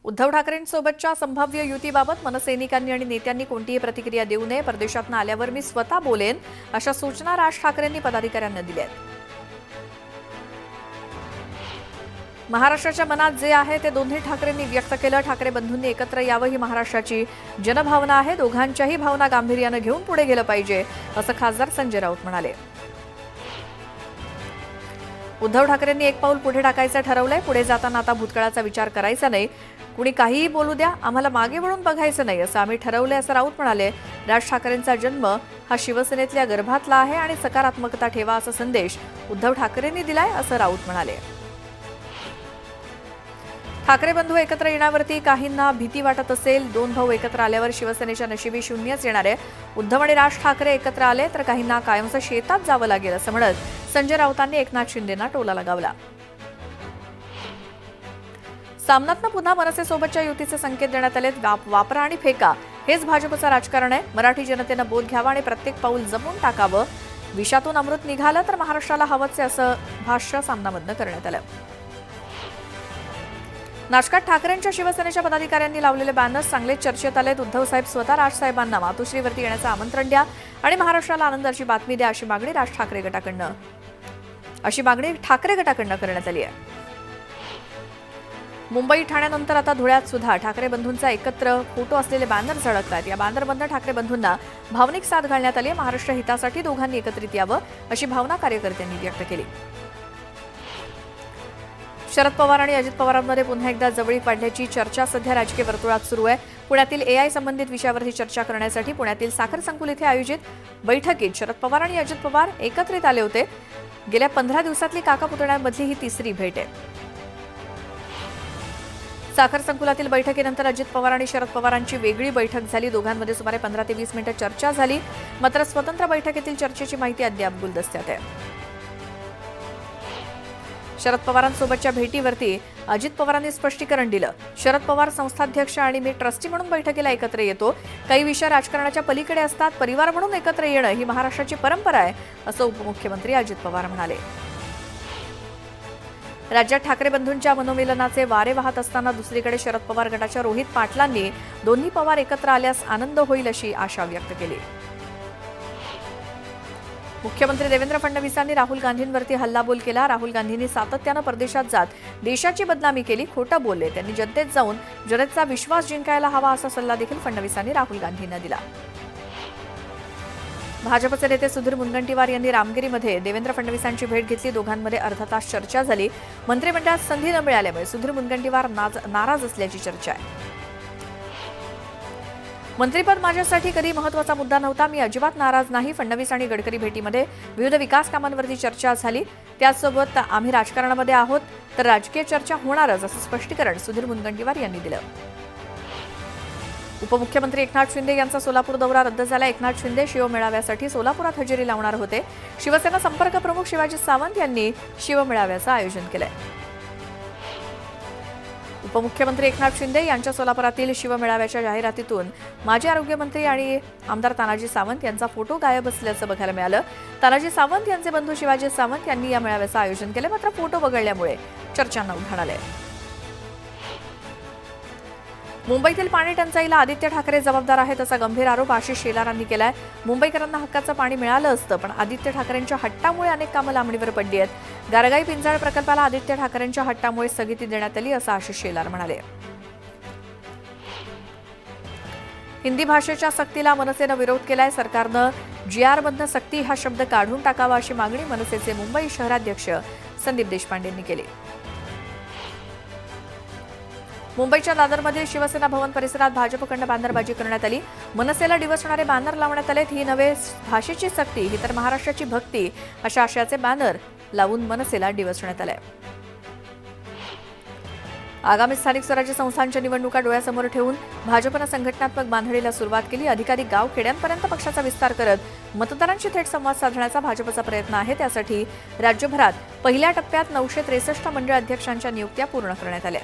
उद्धव ठाकरेंसोबतच्या संभाव्य युतीबाबत मनसैनिकांनी आणि नेत्यांनी कोणतीही प्रतिक्रिया देऊ नये. परदेशातून आल्यावर मी स्वतः बोलेन, अशा सूचना राज ठाकरेंनी पदाधिकाऱ्यांना दिल्या आहेत. महाराष्ट्राच्या मनात जे आहे ते दोन्ही ठाकरेंनी व्यक्त केलं. ठाकरे बंधूंनी एकत्र यावं ही महाराष्ट्राची जनभावना आहे. दोघांच्याही भावना गांभीर्यानं घेऊन पुढे गेलं पाहिजे, असं खासदार संजय राऊत म्हणाले. उद्धव ठाकरेंनी एक पाऊल पुढे टाकायचं ठरवलंय. पुढे जाताना आता भूतकाळाचा विचार करायचा नाही. कुणी काहीही बोलू द्या, आम्हाला मागे वळून बघायचं नाही, असं आम्ही ठरवलंय, असं राऊत म्हणाले. राज ठाकरेंचा जन्म हा शिवसेनेतल्या गर्भातला आहे आणि सकारात्मकता ठेवा, असा संदेश उद्धव ठाकरेंनी दिलाय, असं राऊत म्हणाले. ठाकरे बंधू एकत्र येण्यावरती काहींना भीती वाटत असेल. दोन भाऊ एकत्र आल्यावर शिवसेनेच्या नशिबी शून्यच येणार आहे. उद्धव आणि राज ठाकरे एकत्र आले तर काहींना कायमचं शेतात जावं लागेल, असं म्हणत संजय राऊतांनी एकनाथ शिंदेंना टोला लगावला. सामनातनं पुन्हा मनसेसोबतच्या युतीचे संकेत देण्यात आले. वापरा आणि फेका हेच भाजपचं राजकारण आहे. मराठी जनतेनं बोध घ्यावा आणि प्रत्येक पाऊल जपून टाकावं. विषातून अमृत निघालं तर महाराष्ट्राला हवंच आहे, असं भाष्य सामनामधनं करण्यात आलं. नाशकात ठाकरेंच्या शिवसेनेच्या पदाधिकाऱ्यांनी लावलेले बॅनर्स चांगलेच चर्चेत आलेत. उद्धव साहेब स्वतः राजसाहेबांना मातोश्रीवरती येण्याचं आमंत्रण द्या आणि महाराष्ट्राला आनंदाची बातमी द्या, अशी मागणी ठाकरे गटाकडनं करण्यात आली आहे. मुंबई ठाण्यानंतर आता धुळ्यात सुद्धा ठाकरे बंधूंचा एकत्र फोटो असलेले बॅनर झळकतात. या बॅनरमधनं ठाकरे बंधूंना भावनिक साथ घालण्यात आली. महाराष्ट्र हितासाठी दोघांनी एकत्रित यावं, अशी भावना कार्यकर्त्यांनी व्यक्त केली. शरद पवार आणि अजित पवारांमध्ये पुन्हा एकदा जवळीक वाढल्याची चर्चा सध्या राजकीय वर्तुळात सुरू आहे. पुण्यातील AI संबंधित विषयावरती चर्चा करण्यासाठी पुण्यातील साखर संकुल इथे आयोजित बैठकीत शरद पवार आणि अजित पवार एकत्रित आले होते. गेल्या 15 दिवसातली काका पुतण्यांमधली ही तिसरी भेट आहे. साखर संकुलातील बैठकीनंतर अजित पवार आणि शरद पवारांची वेगळी बैठक झाली. दोघांमध्ये सुमारे 15 ते 20 मिनिटं चर्चा झाली. मात्र स्वतंत्र बैठकीतील चर्चेची माहिती अद्याप गुलदस्त्यात आहे. शरद पवारांसोबतच्या भेटीवरती अजित पवारांनी स्पष्टीकरण दिलं. शरद पवार संस्थाध्यक्ष आणि मी ट्रस्टी म्हणून बैठकीला एकत्र येतो. काही विषय राजकारणाच्या पलीकडे असतात. परिवार म्हणून एकत्र येणं ही महाराष्ट्राची परंपरा आहे, असं उपमुख्यमंत्री अजित पवार म्हणाले. राज्यात ठाकरे बंधूंच्या मनोमिलनाचे वारे वाहत असताना दुसरीकडे शरद पवार गटाच्या रोहित पाटलांनी दोन्ही पवार एकत्र आल्यास आनंद होईल, अशी आशा व्यक्त केली. मुख्यमंत्री देवेंद्र फडणवीसांनी राहुल गांधींवरती हल्लाबोल केला. राहुल गांधींनी सातत्यानं परदेशात जात देशाची बदनामी केली, खोटं बोलले. त्यांनी जनतेत जाऊन जनतेचा विश्वास जिंकायला हवा, असा सल्ला देखील फडणवीसांनी राहुल गांधींना दिला. भाजपचे नेते सुधीर मुनगंटीवार यांनी रामगिरीमध्ये देवेंद्र फडणवीसांची भेट घेतली. दोघांमध्ये अर्धा तास चर्चा झाली. मंत्रिमंडळात संधी न मिळाल्यामुळे सुधीर मुनगंटीवार नाराज असल्याची चर्चा आहे. मंत्रिपद माझ्यासाठी कधी महत्त्वाचा मुद्दा नव्हता. मी अजिबात नाराज नाही. फडणवीस आणि गडकरी भेटीमध्ये विविध विकास कामांवरती चर्चा झाली. त्याचसोबत आम्ही राजकारणामध्ये आहोत तर राजकीय चर्चा होणारच, असं स्पष्टीकरण सुधीर मुनगंटीवार यांनी दिलं. उपमुख्यमंत्री एकनाथ शिंदे यांचा सोलापूर दौरा रद्द झाला. एकनाथ शिंदे शिवमेळाव्यासाठी सोलापुरात हजेरी लावणार होते. शिवसेना संपर्क प्रमुख शिवाजी सावंत यांनी शिवमेळाव्याचं आयोजन केलंय. उपमुख्यमंत्री एकनाथ शिंदे यांच्या सोलापुरातील शिवमेळाव्याच्या जाहिरातीतून माजी आरोग्यमंत्री आणि आमदार तानाजी सावंत यांचा फोटो गायब असल्याचं बघायला मिळालं. तानाजी सावंत यांचे बंधू शिवाजी सावंत यांनी या मेळाव्याचं आयोजन केलं, मात्र फोटो वगळल्यामुळे चर्चांना उधाण आलंय. मुंबईतील पाणी टंचाईला आदित्य ठाकरे जबाबदार आहेत, असा गंभीर आरोप आशिष शेलारांनी केलाय. मुंबईकरांना हक्काचं पाणी मिळालं असतं, पण आदित्य ठाकरेंच्या हट्टामुळे अनेक कामं लांबणीवर पडली आहेत. गारगाई पिंजाळ प्रकल्पाला आदित्य ठाकरेंच्या हट्टामुळे स्थगिती देण्यात आली, असं आशिष शेलार म्हणाले. हिंदी भाषेच्या सक्तीला मनसेनं विरोध केलाय. सरकारनं GR मधनं सक्ती हा शब्द काढून टाकावा, अशी मागणी मनसेचे मुंबई शहराध्यक्ष संदीप देशपांडेंनी केली. मुंबईच्या दादरमधील शिवसेना भवन परिसरात भाजपकडनं बॅनरबाजी करण्यात आली. मनसेला डिवचणारे बॅनर लावण्यात आलेत. ही नव्हे भाषेची सक्ती, ही तर महाराष्ट्राची भक्ती, अशा आशयाचे बॅनर लावून मनसेला डिवचण्यात आले. आगामी स्थानिक स्वराज्य संस्थांच्या निवडणुका डोळ्यासमोर ठेवून भाजपनं संघटनात्मक बांधणीला सुरुवात केली. अधिकाधिक गाव खेड्यांपर्यंत पक्षाचा विस्तार करत मतदारांशी थेट संवाद साधण्याचा भाजपचा प्रयत्न आहे. त्यासाठी राज्यभरात पहिल्या टप्प्यात 963 मंडळ अध्यक्षांच्या नियुक्त्या पूर्ण करण्यात आल्या.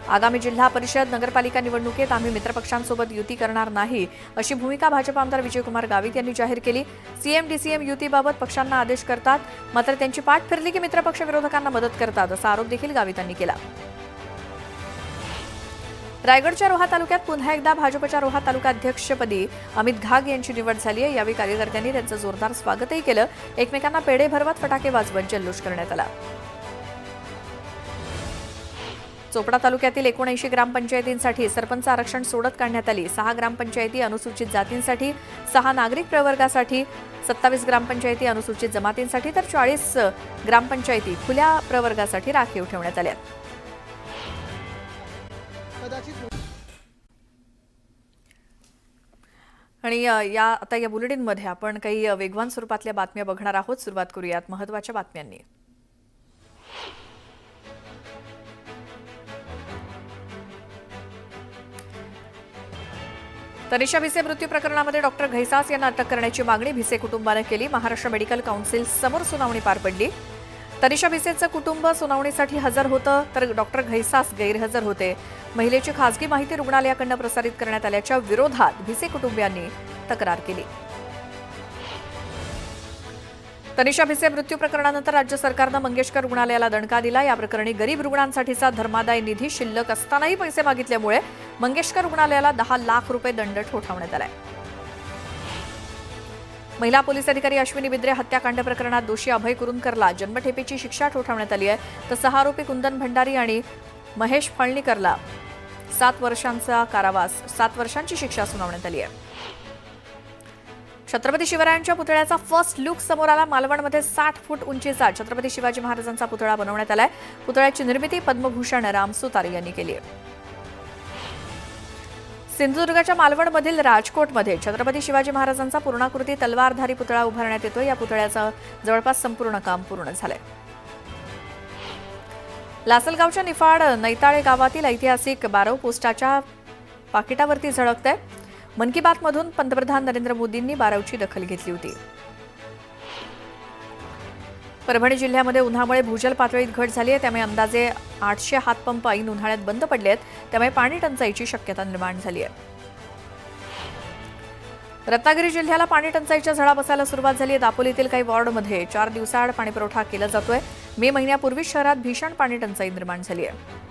आगामी जिल्हा परिषद नगरपालिका निवडणुकीत आम्ही मित्रपक्षांसोबत युती करणार नाही, अशी भूमिका भाजप आमदार विजयकुमार गावित यांनी जाहीर केली. सीएम डीसीएम युतीबाबत पक्षांना आदेश करतात, मात्र त्यांची पाठ फिरली की मित्रपक्ष विरोधकांना मदत करतात, असा आरोप देखील गावित यांनी केला. रायगडच्या रोहा तालुक्यात पुन्हा एकदा भाजपच्या रोहा तालुका अध्यक्षपदी अमित घाग यांची निवड झाली आहे। यावेळी कार्यकर्त्यांनी त्यांचं जोरदार स्वागतही केलं। एकमेकांना पेढे भरवत फटाके वाजवत जल्लोष करण्यात आला। चोपडा तालुक्यातील 79 ग्रामपंचायतींसाठी सरपंच आरक्षण सोडत काढण्यात आली। 6 ग्रामपंचायती अनुसूचित जातींसाठी, 6 नागरिक प्रवर्गासाठी, 27 ग्रामपंचायती अनुसूचित जमातींसाठी तर 40 ग्रामपंचायती खुल्या प्रवर्गासाठी राखीव ठेवण्यात आल्या। आणि आता या बुलेटिनमध्ये आपण काही वेगवान स्वरूपातल्या बातम्या बघणार आहोत। सुरुवात करूयात महत्त्वाच्या बातम्यांनी। तनिषा भिसे मृत्यू प्रकरणामध्ये डॉक्टर घैसास यांना अटक करण्याची मागणी भिसे कुटुंबाने केली। महाराष्ट्र मेडिकल काउन्सिल समोर सुनावणी पार पडली। तनिषा भिसेचं कुटुंब सुनावणीसाठी हजर होतं तर डॉक्टर घैसास गैरहजर होते। महिलेची खासगी माहिती रुग्णालयाकडून प्रसारित करण्यात आल्याच्या विरोधात भिसे कुटुंबियांनी तक्रार केली। तनिषा भिसे मृत्यू प्रकरणानंतर राज्य सरकारनं मंगेशकर रुग्णालयाला दणका दिला। या प्रकरणी गरीब रुग्णांसाठीचा धर्मादाय निधी शिल्लक असतानाही पैसे मागितल्यामुळे मंगेशकर रुग्णालयाला 10 लाख रुपये दंड ठोठावण्यात आलाय। महिला पोलीस अधिकारी अश्विनी बिद्रे हत्याकांड प्रकरणात दोषी अभय कुरुंदकरला जन्मठेपेची शिक्षा ठोठावण्यात आली आहे। तर 6 आरोपी कुंदन भंडारी आणि महेश फळणीकरला 7 वर्षांची शिक्षा सुनावण्यात आली आहे। छत्रपती शिवरायांच्या पुतळ्याचा फर्स्ट लुक समोर आला। मालवणमध्ये 60 फूट उंचीचा छत्रपती शिवाजी महाराजांचा पुतळा बनवण्यात आलाय। पुतळ्याची निर्मिती पद्मभूषण राम सुतार यांनी केली आहे। सिंधुदुर्गाच्या मालवणमधील राजकोटमध्ये छत्रपती शिवाजी महाराजांचा पूर्णाकृती तलवारधारी पुतळा उभारण्यात येतोय। या पुतळ्याचं जवळपास संपूर्ण काम पूर्ण झालंय। लासलगावच्या निफाड नैताळे गावातील ऐतिहासिक बारव पोस्टाच्या पाकिटावरती झळकतंय। मन की बात मधून पंतप्रधान नरेंद्र मोदींनी बारवची दखल घेतली होती। परभणी जिल्ह्यामध्ये उन्हामुळे भूजल पातळीत घट झाली आहे। त्यामुळे अंदाजे 800 हातपंप ऐन उन्हाळ्यात बंद पडले आहेत। त्यामुळे पाणी टंचाईची शक्यता निर्माण झाली आहे। रत्नागिरी जिल्ह्याला पाणी टंचाईच्या झळा बसायला सुरुवात झाली आहे। दापोलीतील काही वॉर्डमध्ये 4 दिवसाआड पाणी पुरवठा केला जातोय। मे महिन्यापूर्वी शहरात भीषण पाणी टंचाई निर्माण झाली आहे।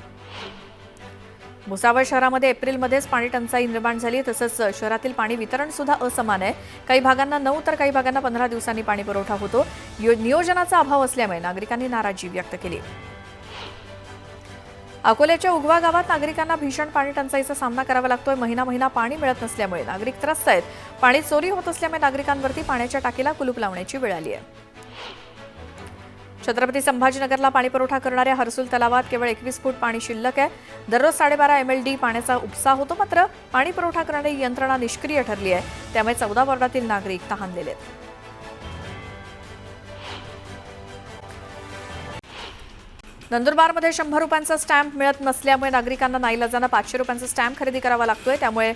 भुसावळ शहरामध्ये एप्रिलमध्येच पाणी टंचाई निर्माण झाली। तसंच शहरातील पाणी वितरण सुद्धा असमान आहे। काही भागांना 9 तर काही भागांना 15 दिवसांनी पाणी पुरवठा होतो। नियोजनाचा अभाव असल्यामुळे नागरिकांनी नाराजी व्यक्त केली। अकोल्याच्या उगवा गावात नागरिकांना भीषण पाणी टंचाईचा सामना करावा लागतोय। महिना पाणी मिळत नसल्यामुळे नागरिक त्रस्त आहेत। पाणी चोरी होत असल्यामुळे नागरिकांवरती पाण्याच्या टाकीला कुलूप लावण्याची वेळ आली आहे। छत्रपती संभाजीनगरला पाणी पुरवठा करणाऱ्या हर्सुल तलावात केवळ 21 फूट पाणी शिल्लक आहे। दररोज 12.5 MLD पाण्याचा उपसा होतो। मात्र पाणी पुरवठा करणारी यंत्रणा निष्क्रिय ठरली आहे। त्यामुळे 14 वॉर्डातील नागरिक तहानलेले आहेत। नंदुरबारमध्ये 100 रुपयांचा स्टॅम्प मिळत नसल्यामुळे नागरिकांना नाईलाजाने 500 रुपयांचा स्टॅम्प खरेदी करावा लागतोय। त्यामुळे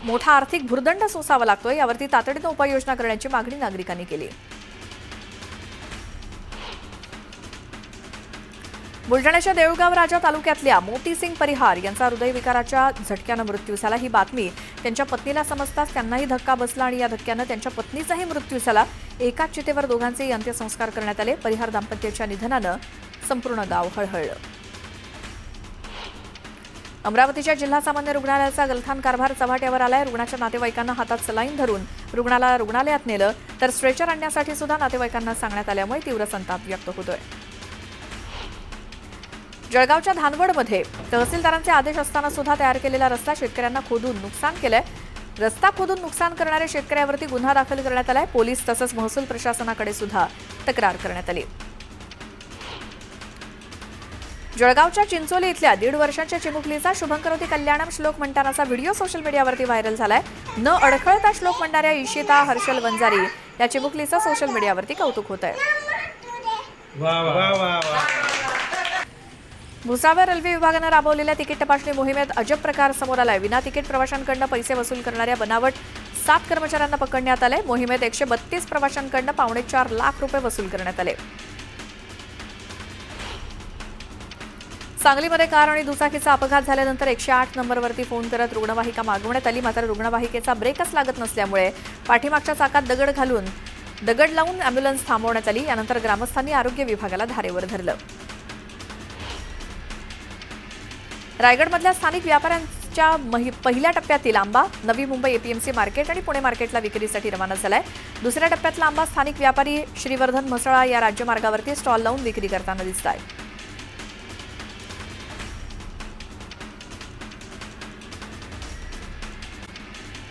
मोठा आर्थिक भुर्दंड सोसावा लागतोय। यावरती तातडीने उपाययोजना करण्याची मागणी नागरिकांनी केली। बुलढाण्याच्या देऊळगाव राजा तालुक्यातल्या मोतीसिंग परिहार यांचा हृदयविकाराच्या झटक्यानं मृत्यू झाला। ही बातमी त्यांच्या पत्नीला समजताच त्यांनाही धक्का बसला आणि या धक्क्यानं त्यांच्या पत्नीचाही मृत्यू झाला। एकाच चितेवर दोघांचेही अंत्यसंस्कार करण्यात आले। परिहार दाम्पत्याच्या निधनानं संपूर्ण गाव हळहळलं। अमरावतीच्या जिल्हा सामान्य रुग्णालयाचा गलथान कारभार चव्हाट्यावर आलाय। रुग्णाच्या नातेवाईकांना हातात सलाईन धरून रुग्णाला रुग्णालयात नेलं तर स्ट्रेचर आणण्यासाठी सुद्धा नातेवाईकांना सांगण्यात आल्यामुळे तीव्र संताप व्यक्त होतोय। जळगावच्या धानवडमध्ये तहसीलदारांचे आदेश असताना सुद्धा तयार केलेला रस्ता शेतकऱ्यांना खोदून नुकसान केलंय। रस्ता खोदून नुकसान करणाऱ्या शेतकऱ्यावरती गुन्हा दाखल करण्यात आलाय। पोलीस तसंच महसूल प्रशासनाकडे सुद्धा तक्रार करण्यात आली। जळगावच्या चिंचोली इथल्या 1.5 वर्षांच्या चिमुकलीचा शुभंकरोती कल्याणम श्लोक म्हणतानाचा व्हिडिओ सोशल मीडियावरती व्हायरल झालाय। न अडखळता श्लोक म्हणणाऱ्या इशिता हर्षल वंजारी या चिमुकलीचं सोशल मीडियावरती कौतुक होत आहे। भुसावळ रेल्वे विभागानं राबवलेल्या तिकीट तपासणी मोहिमेत अजब प्रकार समोर आलाय। विना तिकीट प्रवाशांकडून पैसे वसूल करणाऱ्या बनावट 7 कर्मचाऱ्यांना पकडण्यात आले। मोहिमेत 132 प्रवाशांकडून 4.25 लाख रुपये वसूल करण्यात आले। सांगलीमध्ये कार आणि दुचाकीचा अपघात झाल्यानंतर 108 नंबरवरती फोन करत रुग्णवाहिका मागवण्यात आली। मात्र रुग्णवाहिकेचा ब्रेकच लागत नसल्यामुळे पाठीमागच्या चाकात दगड लावून अॅम्ब्युलन्स थांबवण्यात आली। यानंतर ग्रामस्थांनी आरोग्य विभागाला धारेवर धरलं। रायगडमधल्या स्थानिक एक्सप्रेसच्या पहिल्या टप्प्यातील आंबा नवी मुंबई एपीएमसी मार्केट आणि पुणे मार्केटला विक्रीसाठी रवाना झालाय. दुसऱ्या टप्प्यातला आंबा स्थानिक व्यापारी श्रीवर्धन म्हसळा या राज्यमार्गावरती स्टॉल लावून विक्री करताना दिसत आहे.